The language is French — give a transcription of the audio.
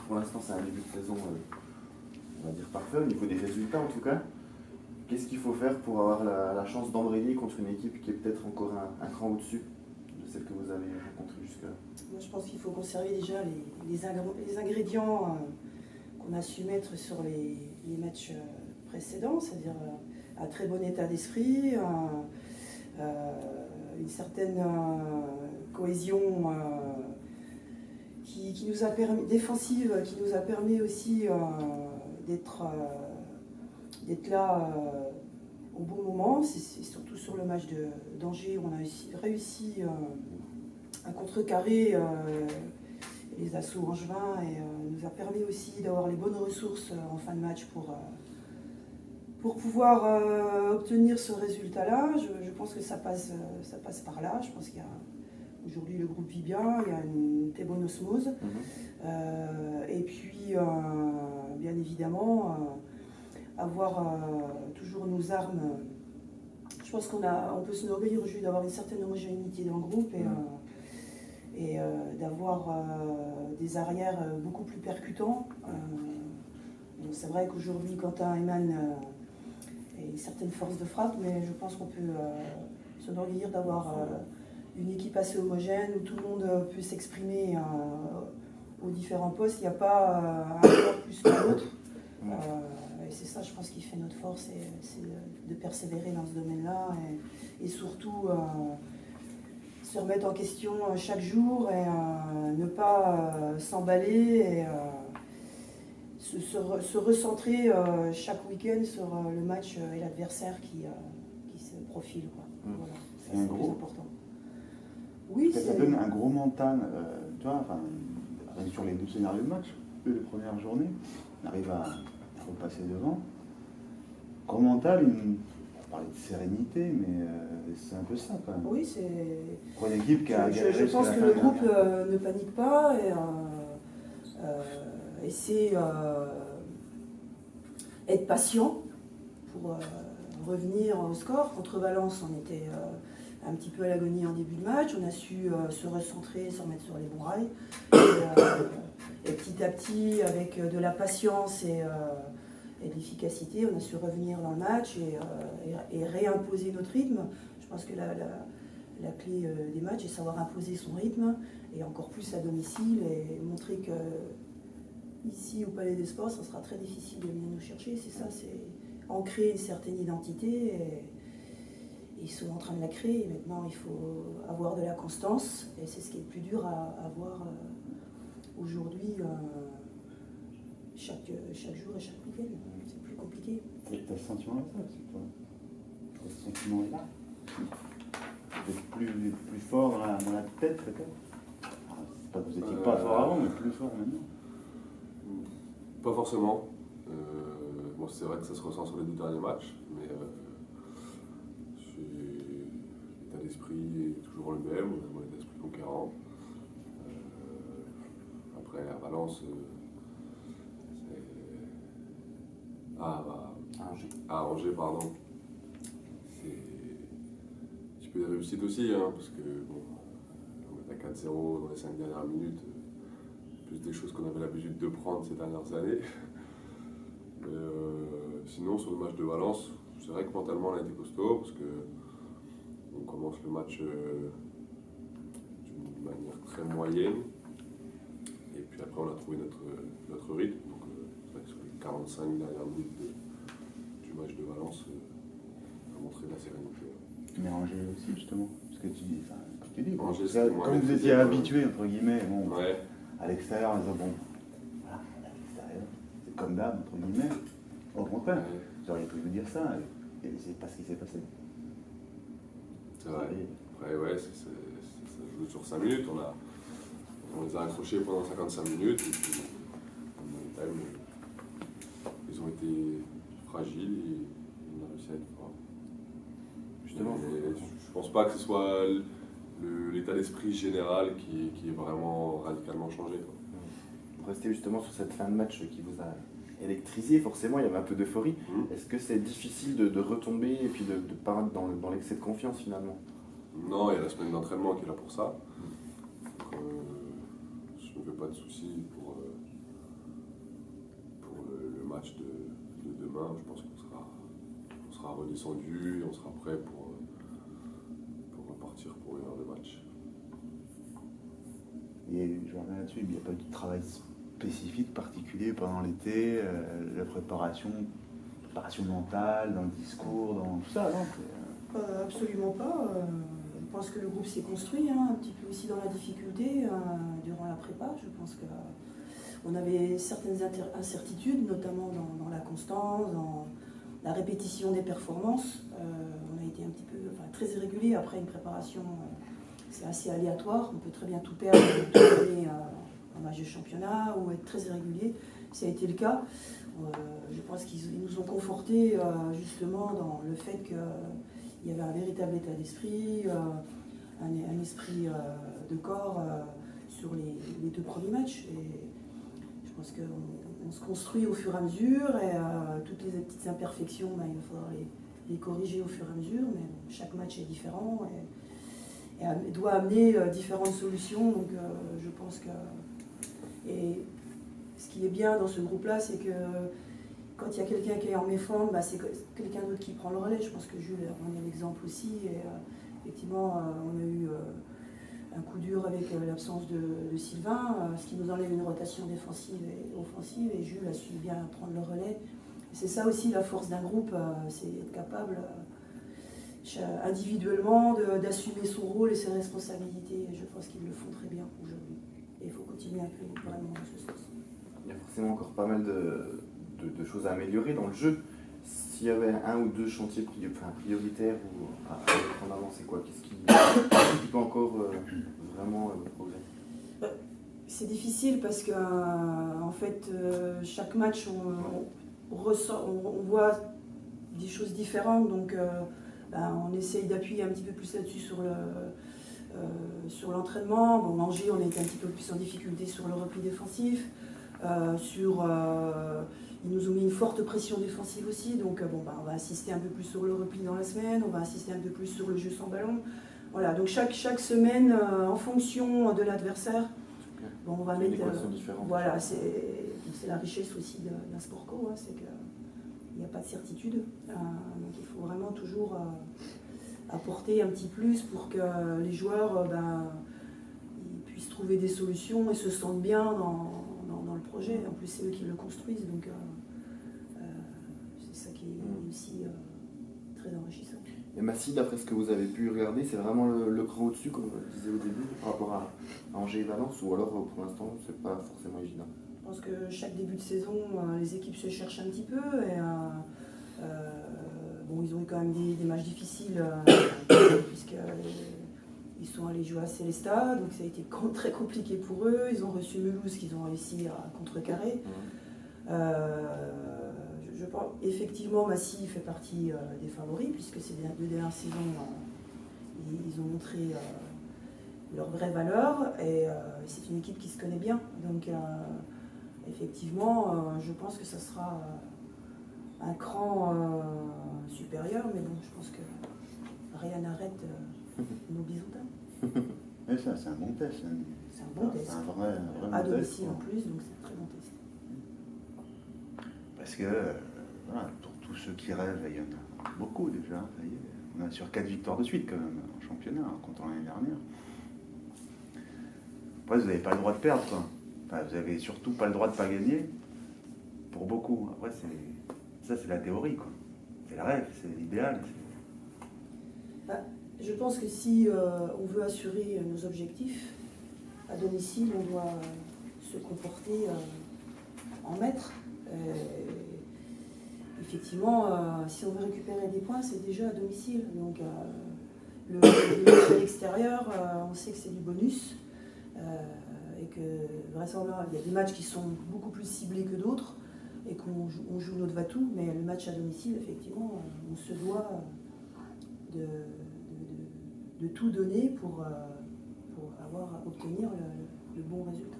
pour l'instant, c'est un début de saison, on va dire parfait, au niveau des résultats en tout cas. Qu'est-ce qu'il faut faire pour avoir la chance d'embrayer contre une équipe qui est peut-être encore un cran au-dessus de celle que vous avez rencontrée jusque-là? Moi, je pense qu'il faut conserver déjà les ingrédients qu'on a su mettre sur les matchs précédents, c'est-à-dire un très bon état d'esprit, une certaine cohésion qui nous a permis, défensive, qui nous a permis aussi d'être là au bon moment. C'est surtout sur le match d'Angers où on a réussi à contrecarrer les assauts angevins et nous a permis aussi d'avoir les bonnes ressources en fin de match pour pouvoir obtenir ce résultat-là. Je pense que ça passe par là. Je pense qu'aujourd'hui le groupe vit bien, il y a une très bonne osmose. Et puis, bien évidemment, avoir toujours nos armes. Je pense qu'on peut se nourrir aujourd'hui d'avoir une certaine homogénéité dans le groupe et d'avoir des arrières beaucoup plus percutants. C'est vrai qu'aujourd'hui, Quentin Ayman a une certaine force de frappe, mais je pense qu'on peut se nourrir d'avoir une équipe assez homogène où tout le monde peut s'exprimer aux différents postes. Il n'y a pas un joueur plus que l'autre. Et c'est ça, je pense, qui fait notre force, c'est de persévérer dans ce domaine-là et surtout se remettre en question chaque jour et ne pas s'emballer et se recentrer chaque week-end sur le match et l'adversaire qui se profile. Voilà, c'est un gros important. Oui, ça donne un gros mental, tu vois, enfin, sur les 12 scénarios de match, les premières journées, on arrive à repasser devant. Gros mental, on parlait de sérénité, mais c'est un peu ça quand même. Oui, c'est. Pour une équipe qui a galéré. Je pense que le groupe ne panique pas et c'est être patient pour revenir au score. Contre Valence, on était un petit peu à l'agonie en début de match. On a su se recentrer, se remettre sur les bons rails. Et petit à petit, avec de la patience et de l'efficacité, on a su revenir dans le match et réimposer notre rythme. Je pense que la clé des matchs est savoir imposer son rythme, et encore plus à domicile, et montrer que ici au Palais des Sports, ça sera très difficile de venir nous chercher. C'est ça, c'est ancrer une certaine identité, et ils sont en train de la créer. Maintenant, il faut avoir de la constance, et c'est ce qui est le plus dur à avoir aujourd'hui, chaque jour et chaque week-end. C'est plus compliqué. Tu as ce sentiment-là, ça, c'est toi? Tu as ce sentiment-là? Peut-être plus fort dans la tête, peut-être? C'est pas que vous n'étiez pas fort avant, mais plus fort maintenant. Pas forcément. Bon, c'est vrai que ça se ressent sur les 2 derniers matchs, mais l'état d'esprit est toujours le même, on a l'état d'esprit conquérant. Après, à Valence, à Angers, pardon. C'est un petit peu des réussites aussi, hein, parce que bon, on est à 4-0 dans les 5 dernières minutes, plus des choses qu'on avait l'habitude de prendre ces dernières années. Mais, sinon, sur le match de Valence, c'est vrai que mentalement on a été costaud, parce qu'on commence le match d'une manière très moyenne, et puis après on a trouvé notre rythme. Donc, c'est vrai que sur les 45 dernières minutes du match de Valence, on a montré de la sérénité. Mais Angers aussi, justement, parce que tu dis, Angers, comme vous étiez habitué, entre guillemets, bon, ouais. À l'extérieur, on disait, bon, voilà, à l'extérieur, c'est comme d'hab, entre guillemets. Au contraire, vous auriez pu vous dire ça, et c'est pas ce qui s'est passé. C'est vrai. Après, ouais, ça joue sur 5 minutes, on les a accrochés pendant 55 minutes, et puis ils ont été fragiles et on a réussi à être fort. Justement, je pense pas que ce soit l'état d'esprit général qui est vraiment radicalement changé. Pour rester justement sur cette fin de match qui vous a électrisé, forcément il y avait un peu d'euphorie. Est-ce que c'est difficile de retomber et puis de pas être dans l'excès de confiance finalement? Non, il y a la semaine d'entraînement qui est là pour ça. Donc, je ne me fais pas de soucis match de demain, je pense qu'on sera redescendu et on sera prêt pour repartir pour une heure de match. Et je reviens là-dessus, il n'y a pas eu de travail spécifique, particulier pendant l'été, la préparation mentale, dans le discours, dans tout ça, non? Absolument pas. Je pense que le groupe s'est construit un petit peu aussi dans la difficulté durant la prépa. Je pense qu'on avait certaines incertitudes, notamment dans la constance, dans la répétition des performances. On a été un petit peu très irrégulier après une préparation. C'est assez aléatoire. On peut très bien tout perdre, tout gagner en match de championnat ou être très irrégulier. Ça a été le cas. Je pense qu'ils nous ont confortés justement dans le fait qu'il y avait un véritable état d'esprit, un esprit de corps sur les 2 premiers matchs. Et je pense qu'on se construit au fur et à mesure et toutes les petites imperfections, il va falloir les corriger au fur et à mesure, mais chaque match est différent et doit amener différentes solutions. Donc je pense que... Et ce qui est bien dans ce groupe-là, c'est que quand il y a quelqu'un qui est en méforme, c'est quelqu'un d'autre qui prend le relais. Je pense que Jules en est l'exemple aussi. Et effectivement, on a eu un coup dur avec l'absence de Sylvain, ce qui nous enlève une rotation défensive et offensive. Et Jules a su bien prendre le relais. C'est ça aussi la force d'un groupe, c'est être capable individuellement d'assumer son rôle et ses responsabilités. Et je pense qu'ils le font très bien aujourd'hui. Et il faut continuer à créer vraiment dans ce sens. Il y a forcément encore pas mal de choses à améliorer dans le jeu. S'il y avait 1 ou 2 chantiers prioritaires ou à mettre en avant, c'est quoi? Qu'est-ce qui peut encore vraiment progresser? C'est difficile parce que en fait, chaque match, on voit des choses différentes. Donc, on essaye d'appuyer un petit peu plus là-dessus sur l'entraînement. Bon, Angers, on était un petit peu plus en difficulté sur le repli défensif. Ils nous ont mis une forte pression défensive aussi, donc on va insister un peu plus sur le repli dans la semaine, on va insister un peu plus sur le jeu sans ballon. Voilà, donc chaque semaine, en fonction de l'adversaire, on va mettre... Voilà, c'est la richesse aussi d'un sport co, c'est qu'il n'y a pas de certitude. Donc il faut vraiment toujours apporter un petit plus pour que les joueurs ils puissent trouver des solutions et se sentent bien dans le projet. En plus, c'est eux qui le construisent, donc c'est ça qui est aussi très enrichissant. Et Massy, d'après ce que vous avez pu regarder, c'est vraiment le cran au-dessus, comme je disais au début, par rapport à Angers et Valence, ou alors pour l'instant, c'est pas forcément évident? Je pense que chaque début de saison, les équipes se cherchent un petit peu. Et, ils ont eu quand même des matchs difficiles, puisqu'ils sont allés jouer à Célestat, donc ça a été très compliqué pour eux. Ils ont reçu Mulhouse qu'ils ont réussi à contrecarrer. Je pense effectivement Massy fait partie des favoris, puisque ces 2 dernières saisons, ils ont montré leur vraie valeur, et c'est une équipe qui se connaît bien. Donc effectivement, je pense que ça sera un cran supérieur, mais bon, je pense que rien n'arrête nos bisoutins. Mais ça, c'est un bon test. C'est un bon test. C'est un vrai à bon domicile test, en plus, donc c'est un très bon test. Parce que, pour tous ceux qui rêvent, il y en a beaucoup déjà. Ça y est. On a sur 4 victoires de suite quand même en championnat, en comptant l'année dernière. Après, vous n'avez pas le droit de perdre, quoi. Enfin, vous n'avez surtout pas le droit de ne pas gagner, pour beaucoup. Après, ça, c'est la théorie, quoi. C'est le rêve, c'est l'idéal. Je pense que si on veut assurer nos objectifs, à domicile, on doit se comporter en maître. Effectivement, si on veut récupérer des points, c'est déjà à domicile. Donc, le match à l'extérieur, on sait que c'est du bonus. Et que vraisemblablement, il y a des matchs qui sont beaucoup plus ciblés que d'autres et qu'on joue notre va-tout, mais le match à domicile, effectivement, on se doit de tout donner pour obtenir le bon résultat.